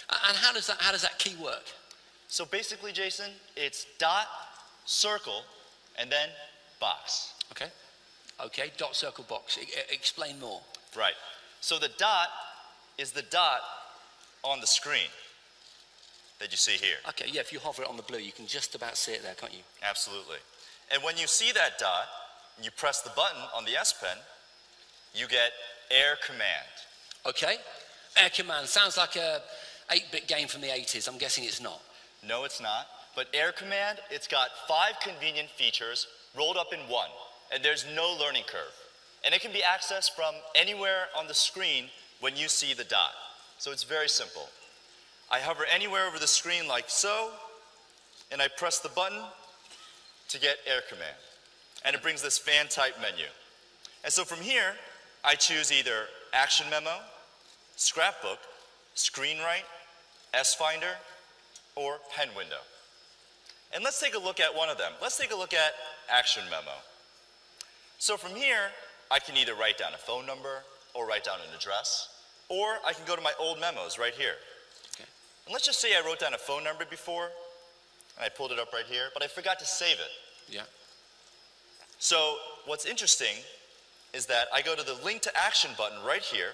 And how does that key work? So basically, Jason, it's dot, circle, and then box. Okay. Okay, dot, circle, box. Explain more. Right. So the dot is the dot on the screen that you see here. Okay, yeah, if you hover it on the blue, you can just about see it there, can't you? Absolutely. And when you see that dot, and you press the button on the S Pen, you get Air Command. Okay. Air Command sounds like a 8-bit game from the 80s. I'm guessing it's not. No, it's not. But Air Command, it's got 5 convenient features rolled up in one, and there's no learning curve. And it can be accessed from anywhere on the screen when you see the dot. So it's very simple. I hover anywhere over the screen like so, and I press the button to get Air Command. And it brings this fan type menu. And so from here, I choose either Action Memo, Scrapbook, ScreenWrite, S-Finder, or Pen Window. And let's take a look at one of them. Let's take a look at Action Memo. So from here, I can either write down a phone number or write down an address, or I can go to my old memos right here. Okay. And let's just say I wrote down a phone number before, and I pulled it up right here, but I forgot to save it. Yeah. So what's interesting is that I go to the Link to Action button right here,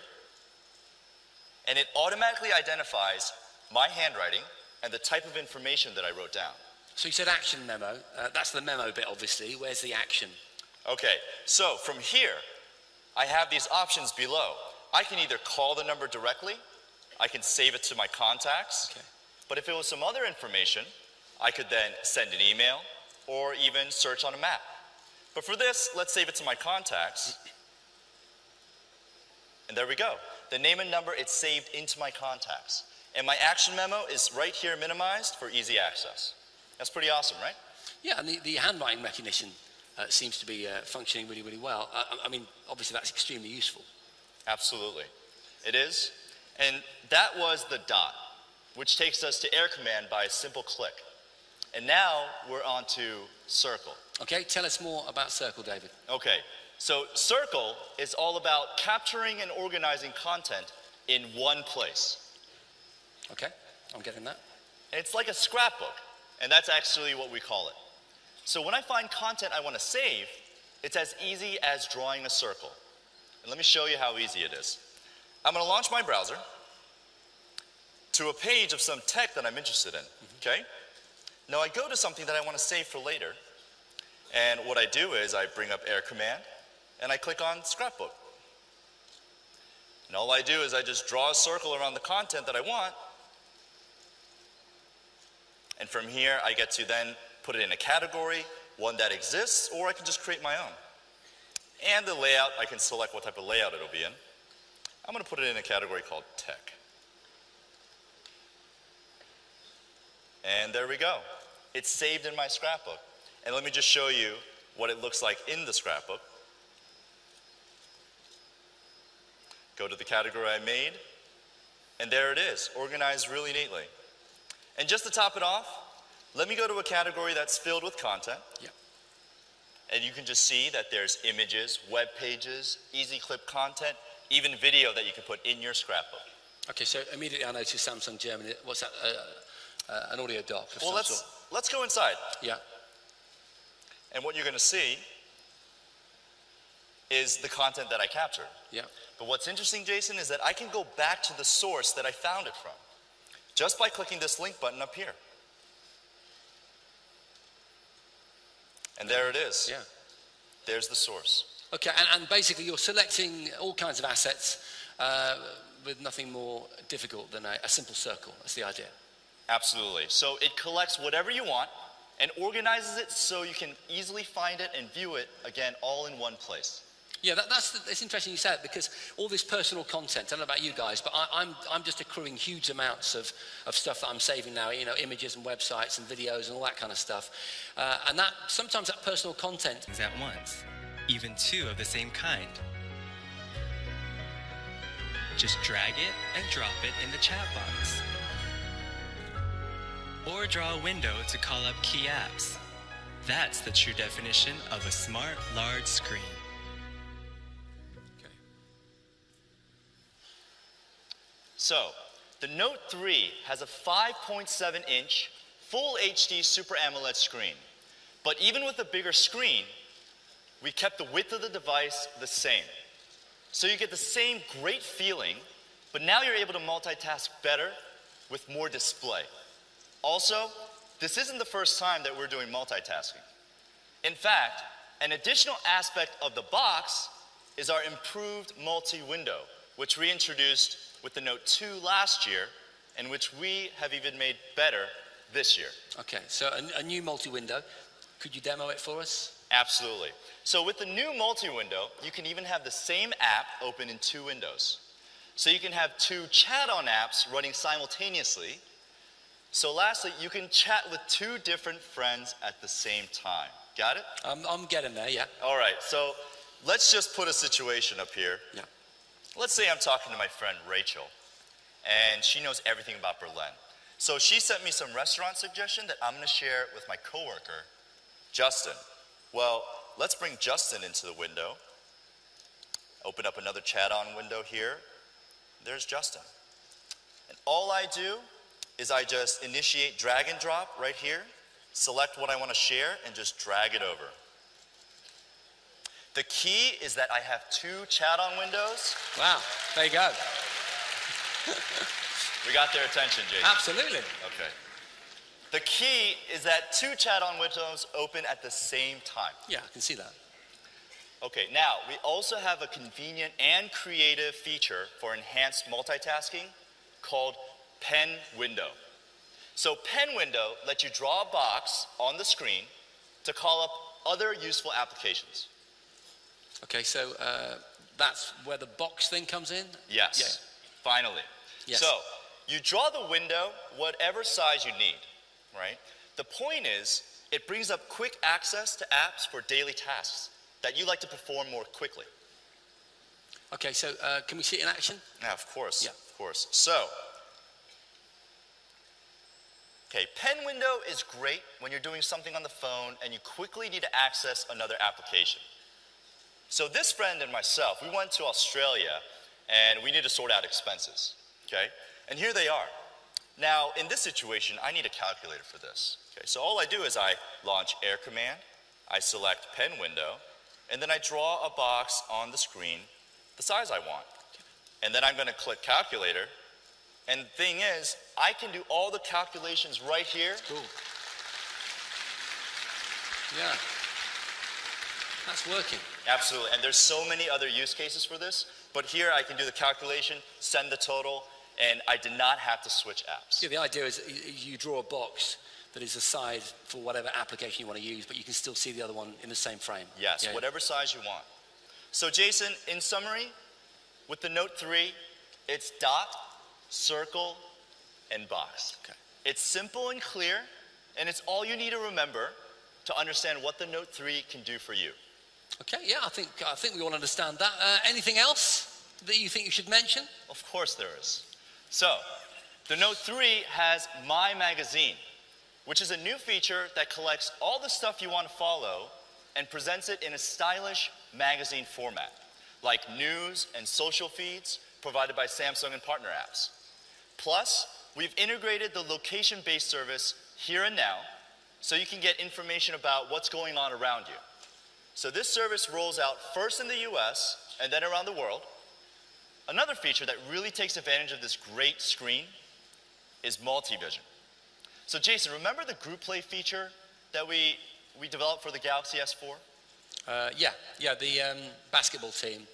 and it automatically identifies my handwriting and the type of information that I wrote down. So you said Action Memo. That's the memo bit, obviously. Where's the action? Okay, so from here, I have these options below. I can either call the number directly, I can save it to my contacts, Okay. but if it was some other information, I could then send an email or even search on a map. But for this, let's save it to my contacts. And there we go. The name and number, it's saved into my contacts. And my Action Memo is right here minimized for easy access. That's pretty awesome, right? Yeah, and the handwriting recognition seems to be functioning really, really well. I mean, obviously that's extremely useful. Absolutely. It is. And that was the dot, which takes us to Air Command by a simple click. And now we're on to Circle. Okay, tell us more about Circle, David. Okay, so Circle is all about capturing and organizing content in one place. Okay, I'm getting that. And it's like a scrapbook, and that's actually what we call it. So when I find content I want to save, it's as easy as drawing a circle. And let me show you how easy it is. I'm going to launch my browser to a page of some tech that I'm interested in, okay? Now I go to something that I want to save for later, and what I do is I bring up Air Command, and I click on Scrapbook. And all I do is I just draw a circle around the content that I want, and from here I get to then put it in a category, one that exists, or I can just create my own. And the layout, I can select what type of layout it'll be in. I'm going to put it in a category called Tech. And there we go. It's saved in my scrapbook. And let me just show you what it looks like in the scrapbook. Go to the category I made, and there it is, organized really neatly. And just to top it off, let me go to a category that's filled with content. Yeah. And you can just see that there's images, web pages, easy clip content, even video that you can put in your scrapbook. Okay, so immediately I noticed Samsung Germany. What's that? An audio dock of well, some sort. let's go inside. Yeah. And what you're going to see is the content that I captured. Yeah. But what's interesting, Jason, is that I can go back to the source that I found it from just by clicking this link button up here. And there it is. Yeah. There's the source. Okay, and basically you're selecting all kinds of assets with nothing more difficult than a simple circle. That's the idea. Absolutely. So it collects whatever you want and organizes it so you can easily find it and view it, again, all in one place. Yeah, it's interesting you say it, because all this personal content, I don't know about you guys, but I'm just accruing huge amounts of stuff that I'm saving now, you know, images and websites and videos and all that kind of stuff. And that sometimes that personal content at once, even two of the same kind. Just drag it and drop it in the chat box. Or draw a window to call up key apps. That's the true definition of a smart, large screen. So, The Note 3 has a 5.7-inch Full HD Super AMOLED screen. But even with a bigger screen, we kept the width of the device the same. So you get the same great feeling, but now you're able to multitask better with more display. Also, this isn't the first time that we're doing multitasking. In fact, an additional aspect of the box is our improved multi-window, which we introduced with the Note 2 last year, and which we have even made better this year. Okay, so a new multi-window. Could you demo it for us? Absolutely. So with the new multi-window, you can even have the same app open in 2 windows. So you can have 2 chat-on apps running simultaneously. So lastly, you can chat with 2 different friends at the same time. Got it? I'm getting there, yeah. All right, so let's just put a situation up here. Yeah. Let's say I'm talking to my friend Rachel, and she knows everything about Berlin. So she sent me some restaurant suggestion that I'm gonna share with my coworker, Justin. Well, let's bring Justin into the window. Open up another chat-on window here. There's Justin. And all I do is I just initiate drag and drop right here, select what I want to share, and just drag it over. The key is that I have 2 chat-on windows. Wow, there you go. We got their attention, Jason. Absolutely. Okay. The key is that 2 chat-on windows open at the same time. Yeah, I can see that. Okay, now we also have a convenient and creative feature for enhanced multitasking called Pen Window. So Pen Window lets you draw a box on the screen to call up other useful applications. Okay, so that's where the box thing comes in? Yes, yeah. Finally. Yes. So you draw the window whatever size you need, right? The point is, it brings up quick access to apps for daily tasks that you like to perform more quickly. Okay, so can we see it in action? Yeah, of course, yeah. Of course. So, okay, Pen Window is great when you're doing something on the phone and you quickly need to access another application. So this friend and myself, we went to Australia and we need to sort out expenses, okay? And here they are. Now, in this situation, I need a calculator for this. Okay, so all I do is I launch Air Command, I select Pen Window, and then I draw a box on the screen the size I want. And then I'm going to click Calculator, and the thing is, I can do all the calculations right here. Cool. Yeah. That's working. Absolutely, and there's so many other use cases for this, but here I can do the calculation, send the total, and I did not have to switch apps. Yeah, the idea is you draw a box that is a size for whatever application you want to use, but you can still see the other one in the same frame. Yes, yeah. Whatever size you want. So Jason, in summary, with the Note 3, it's dot, circle, and box. Okay. It's simple and clear, and it's all you need to remember to understand what the Note 3 can do for you. Okay, yeah, I think we all understand that. Anything else that you think you should mention? Of course there is. So, the Note 3 has My Magazine, which is a new feature that collects all the stuff you want to follow and presents it in a stylish magazine format, like news and social feeds provided by Samsung and partner apps. Plus, we've integrated the location-based service Here and Now, so you can get information about what's going on around you. So this service rolls out first in the US and then around the world. Another feature that really takes advantage of this great screen is multi-vision. So Jason, remember the group play feature that we developed for the Galaxy S4? Yeah, the basketball team,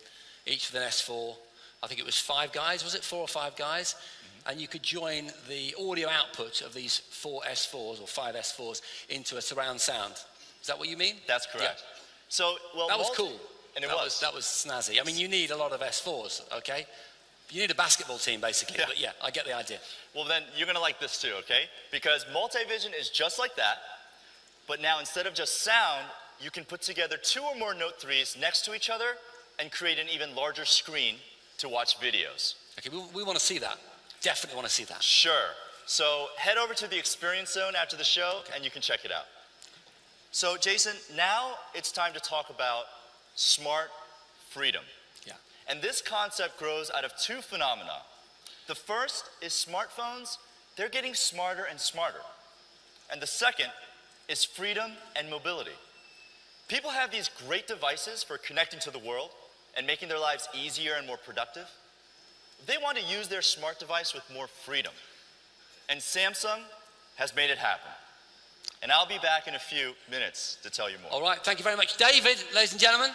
each with an S4. I think it was 5 guys, was it 4 or 5 guys? Mm-hmm. And you could join the audio output of these 4 S4s or 5 S4s into a surround sound. Is that what you mean? That's correct. Yeah. So, well, that was cool. And that was snazzy. I mean, you need a lot of S4s, okay? You need a basketball team, basically. Yeah. But yeah, I get the idea. Well, then you're going to like this too, okay? Because multi-vision is just like that, but now instead of just sound, you can put together 2 or more Note 3s next to each other and create an even larger screen to watch videos. Okay, we want to see that. Definitely want to see that. Sure. So head over to the Experience Zone after the show, okay, and you can check it out. So Jason, now it's time to talk about smart freedom. Yeah. And this concept grows out of 2 phenomena. The The first is smartphones. They're getting smarter and smarter. And the second is freedom and mobility. People have these great devices for connecting to the world and making their lives easier and more productive. They want to use their smart device with more freedom. And Samsung has made it happen. And I'll be back in a few minutes to tell you more. All right, thank you very much. David, ladies and gentlemen.